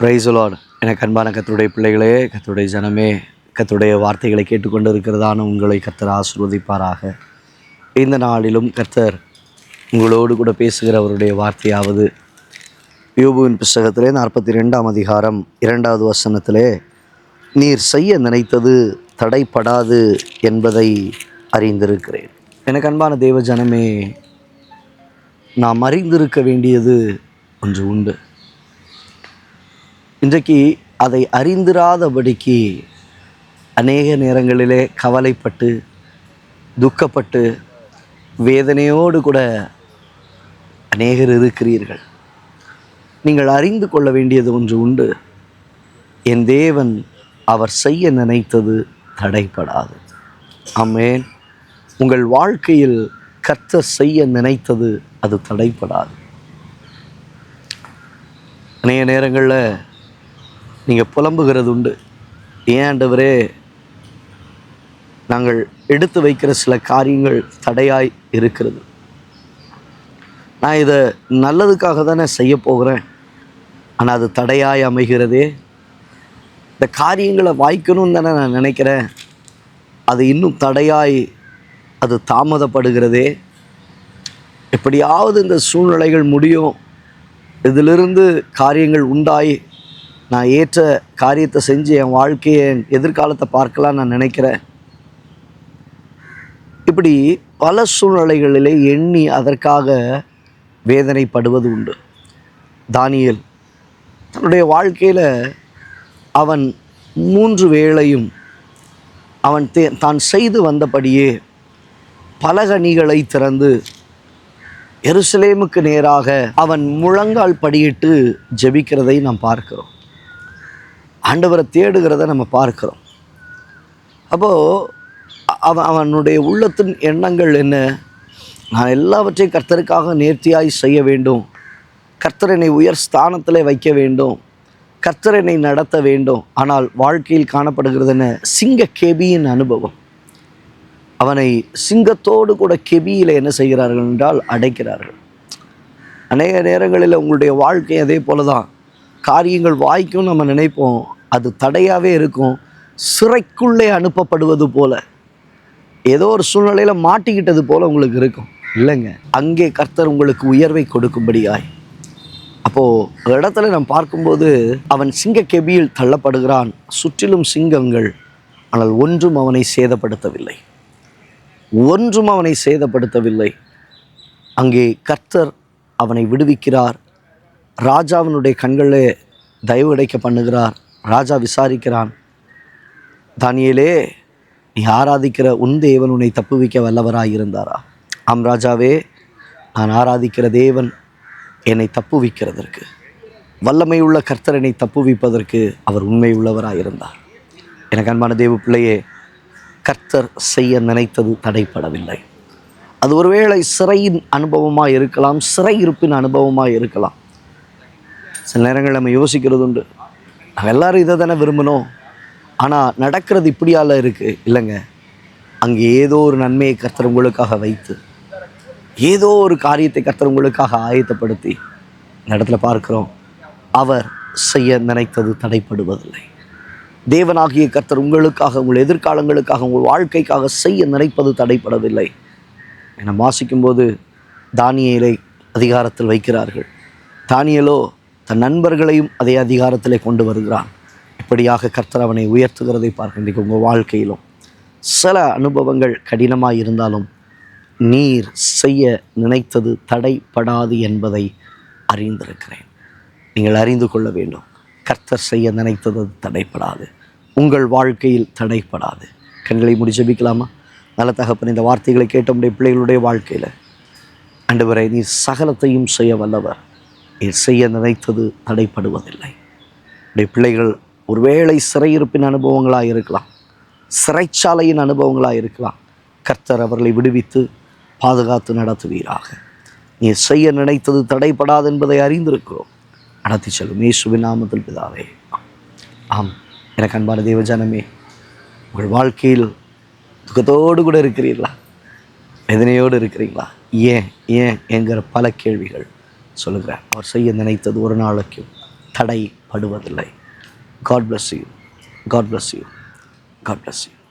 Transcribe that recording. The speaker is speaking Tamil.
Praise the Lord. எனக்கு அன்பான கர்த்தருடைய பிள்ளைகளே, கர்த்தருடைய ஜனமே, கர்த்தருடைய வார்த்தைகளை கேட்டுக்கொண்டு இருக்கிறதான உங்களை கர்த்தர் ஆசீர்வதிப்பாராக. இந்த நாளிலும் கர்த்தர் உங்களோடு கூட பேசுகிற அவருடைய வார்த்தையாவது யோபுவின் புஸ்தகத்திலே 42ஆம் அதிகாரம் 2வது வசனத்திலே, நீர் செய்ய நினைத்தது தடைப்படாது என்பதை அறிந்திருக்கிறேன். எனக்கு அன்பான தேவ ஜனமே, நாம் அறிந்திருக்க வேண்டியது ஒன்று உண்டு. இன்றைக்கு அதை அறிந்திராதபடிக்கு அநேக நேரங்களிலே கவலைப்பட்டு துக்கப்பட்டு வேதனையோடு கூட அநேகர் இருக்கிறீர்கள். நீங்கள் அறிந்து கொள்ள வேண்டியது ஒன்று உண்டு. என் தேவன் அவர் செய்ய நினைத்தது தடைப்படாது. ஆமென். உங்கள் வாழ்க்கையில் கர்த்தர் செய்ய நினைத்தது அது தடைப்படாது. அநேக நேரங்களில் நீங்கள் புலம்புகிறது உண்டு. ஏன் ஆண்டவரே, நாங்கள் எடுத்து வைக்கிற சில காரியங்கள் தடையாய் இருக்கிறது. நான் இதை நல்லதுக்காக தானே செய்ய போகிறேன், ஆனால் அது தடையாய் அமைகிறதே. இந்த காரியங்களை வாய்க்கணும்னு தானே நான் நினைக்கிறேன், அது இன்னும் தடையாய் அது தாமதப்படுகிறதே. எப்படியாவது இந்த சூழ்நிலைகள் முடியும், இதிலிருந்து காரியங்கள் உண்டாய் நான் ஏற்ற காரியத்தை செஞ்சு என் வாழ்க்கையை, என் எதிர்காலத்தை பார்க்கலாம் நான் நினைக்கிறேன். இப்படி பல சூழ்நிலைகளிலே எண்ணி அதற்காக வேதனைப்படுவது உண்டு. தானியேல் தன்னுடைய வாழ்க்கையில் அவன் 3 வேளையும் அவன் தான் செய்து வந்தபடியே பலகணிகளை திறந்து எருசலேமுக்கு நேராக அவன் முழங்கால் படியிட்டு ஜெபிக்கிறதை நாம் பார்க்கிறோம். ஆண்டவரை தேடுகிறத நம்ம பார்க்கிறோம். அப்போது அவனுடைய உள்ளத்தின் எண்ணங்கள் என்ன? நான் எல்லாவற்றையும் கர்த்தருக்காக நேர்த்தியாய் செய்ய வேண்டும், கர்த்தர் என்னை உயர் ஸ்தானத்தில் வைக்க வேண்டும், கர்த்தர் என்னை நடத்த வேண்டும். ஆனால் வாழ்க்கையில் காணப்படுகிறது என்ன? சிங்க கெபியின் அனுபவம். அவனை சிங்கத்தோடு கூட கெபியில் என்ன செய்கிறார்கள் என்றால் அடைக்கிறார்கள். அநேக நேரங்களில் உங்களுடைய வாழ்க்கை அதே போல தான். காரியங்கள் வாய்க்கும் நம்ம நினைப்போம், அது தடையாகவே இருக்கும். சிறைக்குள்ளே அனுப்பப்படுவது போல, ஏதோ ஒரு சூழ்நிலையில் மாட்டிக்கிட்டது போல் உங்களுக்கு இருக்கும். இல்லைங்க, அங்கே கர்த்தர் உங்களுக்கு உயர்வை கொடுக்கும்படியாய். அப்போது இடத்துல நம்ம பார்க்கும்போது அவன் சிங்க கெபியில் தள்ளப்படுகிறான். சுற்றிலும் சிங்கங்கள், ஆனால் ஒன்றும் அவனை சேதப்படுத்தவில்லை. அங்கே கர்த்தர் அவனை விடுவிக்கிறார். ராஜாவினுடைய கண்களிலே தயவு கிடைக்க பண்ணுகிறார். ராஜா விசாரிக்கிறான், தானியேலே, நீ ஆராதிக்கிற உன் தேவன் உன்னை தப்புவிக்க வல்லவராக இருந்தாரா? ஆம் ராஜாவே, நான் ஆராதிக்கிற தேவன் என்னை தப்புவிக்கிறதற்கு, வல்லமை உள்ள கர்த்தர் என்னை தப்புவிப்பதற்கு அவர் உண்மை உள்ளவராக இருந்தார். எனக்கு அன்பான தேவ பிள்ளையே, கர்த்தர் செய்ய நினைத்தது தடைப்படவில்லை. அது ஒருவேளை சிறையின் அனுபவமாக இருக்கலாம், சிறையிருப்பின் அனுபவமாக இருக்கலாம். சில நேரங்கள் நம்ம யோசிக்கிறது உண்டு, நம்ம எல்லோரும் இதை தானே விரும்பணும், ஆனால் நடக்கிறது இப்படியால இருக்குது. இல்லைங்க, அங்கே ஏதோ ஒரு நன்மையை கர்த்தர் உங்களுக்காக வைத்து, ஏதோ ஒரு காரியத்தை கர்த்தர் உங்களுக்காக ஆயத்தப்படுத்தி இந்த இடத்துல பார்க்குறோம். அவர் செய்ய நினைத்தது தடைப்படுவதில்லை. தேவனாகிய கர்த்தர் உங்களுக்காக, உங்கள் எதிர்காலங்களுக்காக, உங்கள் வாழ்க்கைக்காக செய்ய நினைப்பது தடைப்படவில்லை. என்னை வாசிக்கும்போது தானியேலை அதிகாரத்தில் வைக்கிறார்கள். தானியேலோ தன் நண்பர்களையும் அதே அதிகாரத்திலே கொண்டு வருகிறான். இப்படியாக கர்த்தர் அவனை உயர்த்துகிறதை பார்க்க. இன்றைக்கு உங்கள் வாழ்க்கையிலும் சில அனுபவங்கள் கடினமாக இருந்தாலும் நீர் செய்ய நினைத்தது தடைப்படாது என்பதை அறிந்திருக்கிறேன். நீங்கள் அறிந்து கொள்ள வேண்டும், கர்த்தர் செய்ய நினைத்தது தடைப்படாது, உங்கள் வாழ்க்கையில் தடைப்படாது. கண்களை மூடி ஜெபிக்கலாமா? நல்ல தகப்பன், இந்த வார்த்தைகளை கேட்ட உடைய பிள்ளைகளுடைய வாழ்க்கையில் ஆண்டவரே, நீர் சகலத்தையும் செய்ய வல்லவர். நீர் செய்ய நினைத்தது தடைப்படுவதில்லை. உடைய பிள்ளைகள் ஒருவேளை சிறையிருப்பின் அனுபவங்களாக இருக்கலாம், சிறைச்சாலையின் அனுபவங்களாக இருக்கலாம். கர்த்தர் அவர்களை விடுவித்து பாதுகாத்து நடத்துவீராக. நீர் செய்ய நினைத்தது தடைப்படாது என்பதை அறிந்திருக்கிறோம். நடத்தி செல்லும் இயேசுவின் நாமத்தில் பிதாவே, ஆம். எனக்கு அன்பான தேவ ஜனமே, உங்கள் வாழ்க்கையில் துக்கத்தோடு கூட இருக்கிறீர்களா? வேதனையோடு இருக்கிறீங்களா? ஏன் ஏன் என்கிற பல கேள்விகள் சொல்லுகிறேன். அவர் செய்ய நினைத்தது ஒரு நாளைக்கும் தடை படுவதில்லை. God bless you. God bless you. God bless you.